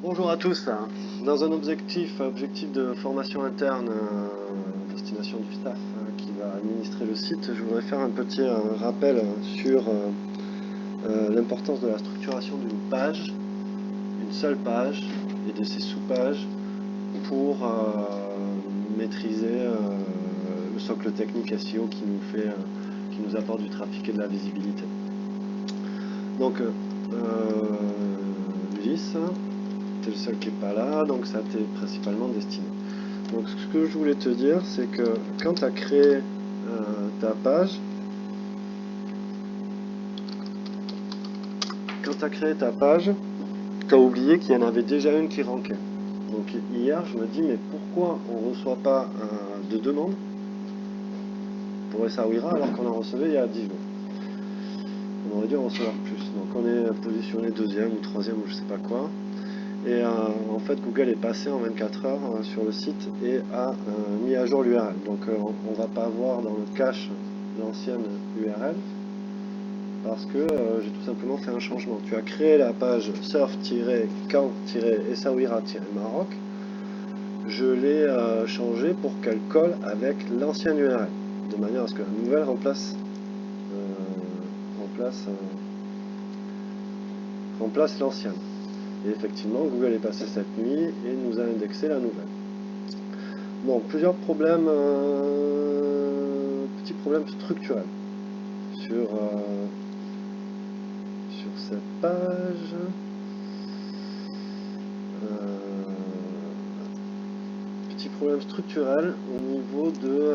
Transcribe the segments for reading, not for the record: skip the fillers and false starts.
Bonjour à tous. Dans un objectif de formation interne destination du staff qui va administrer le site, je voudrais faire un petit rappel sur l'importance de la structuration d'une page, une seule page et de ses sous-pages pour maîtriser le socle technique SEO qui nous apporte du trafic et de la visibilité. Donc Ulysse, t'es le seul qui n'est pas là, donc ça t'est principalement destiné. Donc ce que je voulais te dire, c'est que quand tu as créé ta page, tu as oublié qu'il y en avait déjà une qui rankait. Donc hier, je me dis, mais pourquoi on ne reçoit pas de demande pour Essaouira alors qu'on en recevait il y a 10 jours? On aurait dû en recevoir plus. Donc on est positionné deuxième ou troisième ou je sais pas quoi. Et en fait, Google est passé en 24 heures sur le site et a mis à jour l'URL. Donc on va pas voir dans le cache l'ancienne URL parce que j'ai tout simplement fait un changement. Tu as créé la page surf-camp-essaouira-maroc. Je l'ai changée pour qu'elle colle avec l'ancienne URL, de manière à ce que la nouvelle remplace l'ancienne. Et effectivement, Google est passé cette nuit et nous a indexé la nouvelle. Bon, plusieurs problèmes, petits problèmes structurels sur cette page. Petit problème structurel au niveau de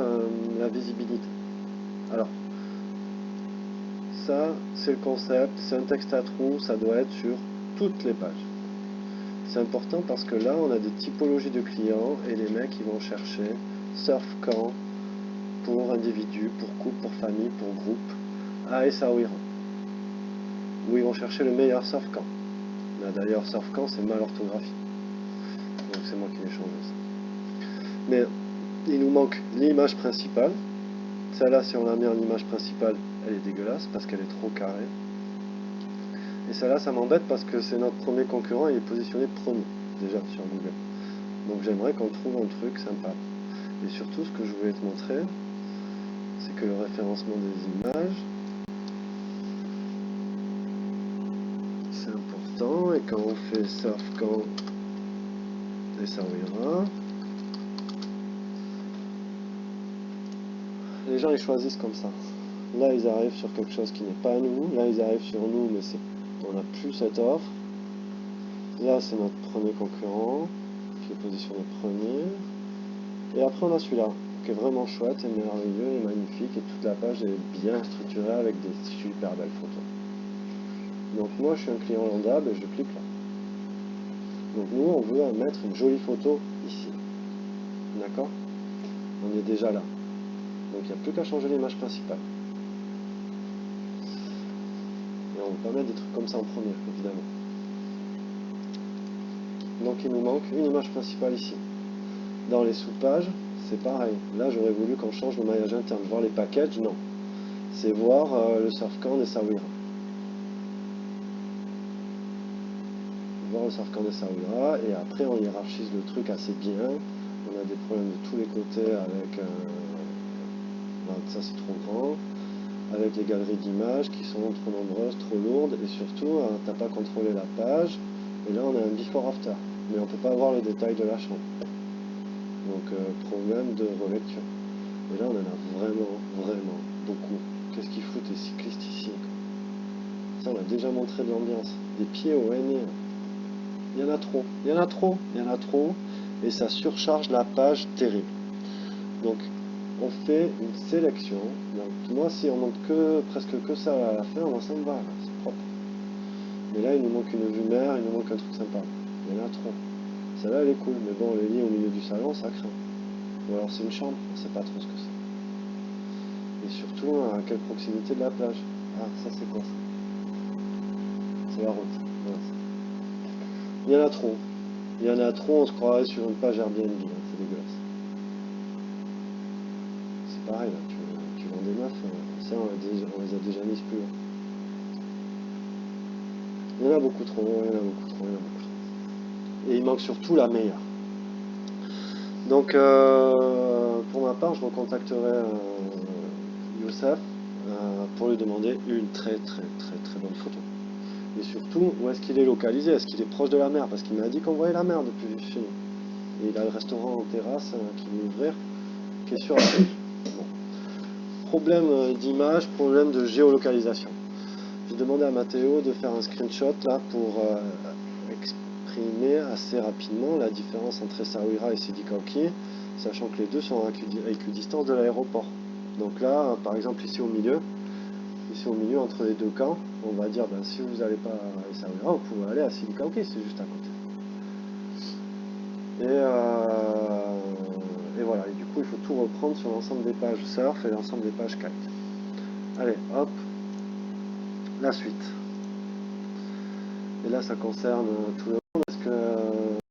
la visibilité. Alors, ça, c'est le concept, c'est un texte à trous, ça doit être sur toutes les pages. C'est important parce que là, on a des typologies de clients et les mecs, ils vont chercher surf camp pour individu, pour couple, pour famille, pour groupe, à Essaouira. Où ils vont chercher le meilleur surf camp. Là, d'ailleurs, surf camp, c'est mal orthographié. Donc c'est moi qui l'ai changé ça. Mais il nous manque l'image principale. Celle-là, si on la met en image principale, elle est dégueulasse parce qu'elle est trop carrée. Et celle-là, ça m'embête parce que c'est notre premier concurrent et il est positionné premier, déjà, sur Google. Donc j'aimerais qu'on trouve un truc sympa. Et surtout, ce que je voulais te montrer, c'est que le référencement des images, c'est important. Et quand on fait surf camp Essaouira, les gens ils choisissent comme ça. Là ils arrivent sur quelque chose qui n'est pas à nous, là ils arrivent sur nous mais on n'a plus cette offre. Là c'est notre premier concurrent qui est positionné premier. Et après on a celui-là qui est vraiment chouette et merveilleux et magnifique et toute la page est bien structurée avec des super belles photos. Donc moi je suis un client lambda, ben, je clique là. Donc nous on veut mettre une jolie photo ici. D'accord? On est déjà là. Donc il n'y a plus qu'à changer l'image principale. Et on peut pas mettre des trucs comme ça en premier, évidemment. Donc il nous manque une image principale ici. Dans les sous-pages, c'est pareil. Là j'aurais voulu qu'on change le maillage interne. Voir les packages, non. C'est voir le surfcamp d'Essaouira. Voir le surfcamp d'Essaouira et après on hiérarchise le truc assez bien. On a des problèmes de tous les côtés avec... ça c'est trop grand. Avec les galeries d'images qui sont trop nombreuses, trop lourdes, et surtout, t'as pas contrôlé la page, et là on a un before-after, mais on peut pas voir le détail de la chambre. Donc problème de relecture. Et là on en a vraiment beaucoup. Qu'est-ce qu'ils foutent les cyclistes ici quoi. Ça on a déjà montré de l'ambiance. Des pieds au henné. Il y en a trop, et ça surcharge la page terrible. Donc on fait une sélection. Donc, moi, si on monte presque que ça à la fin, moi ça me va, c'est propre. Mais là, il nous manque une vue mer, il nous manque un truc sympa. Il y en a trop. Celle-là, elle est cool, mais bon, on les lit au milieu du salon, ça craint. Ou alors c'est une chambre, on sait pas trop ce que c'est. Et surtout, à quelle proximité de la plage. Ah, ça c'est quoi ça? C'est la route. Ouais. Il y en a trop. Il y en a trop, on se croirait sur une page Airbnb, hein. C'est dégueulasse. C'est pareil, là, tu vends des meufs, ça on les a déjà mises plus haut. Il y en a beaucoup trop. et il manque surtout la meilleure. Donc pour ma part, je recontacterai Youssef pour lui demander une très bonne photo. Et surtout, où est-ce qu'il est localisé? Est-ce qu'il est proche de la mer? Parce qu'il m'a dit qu'on voyait la mer depuis chez nous. Et il a le restaurant en terrasse qui va ouvrir, qui est sur la plage. Bon. Problème d'image, problème de géolocalisation. J'ai demandé à Mathéo de faire un screenshot là pour exprimer assez rapidement la différence entre Essaouira et Sidi Kawki, sachant que les deux sont à équidistance de l'aéroport. Donc là, par exemple, ici au milieu, entre les deux camps, on va dire, ben, si vous n'allez pas à Essaouira, vous pouvez aller à Sidi Kawki, c'est juste à côté. Et voilà, et du coup, il faut tout reprendre sur l'ensemble des pages surf et l'ensemble des pages kite. Allez, hop, la suite. Et là, ça concerne tout le monde. Est-ce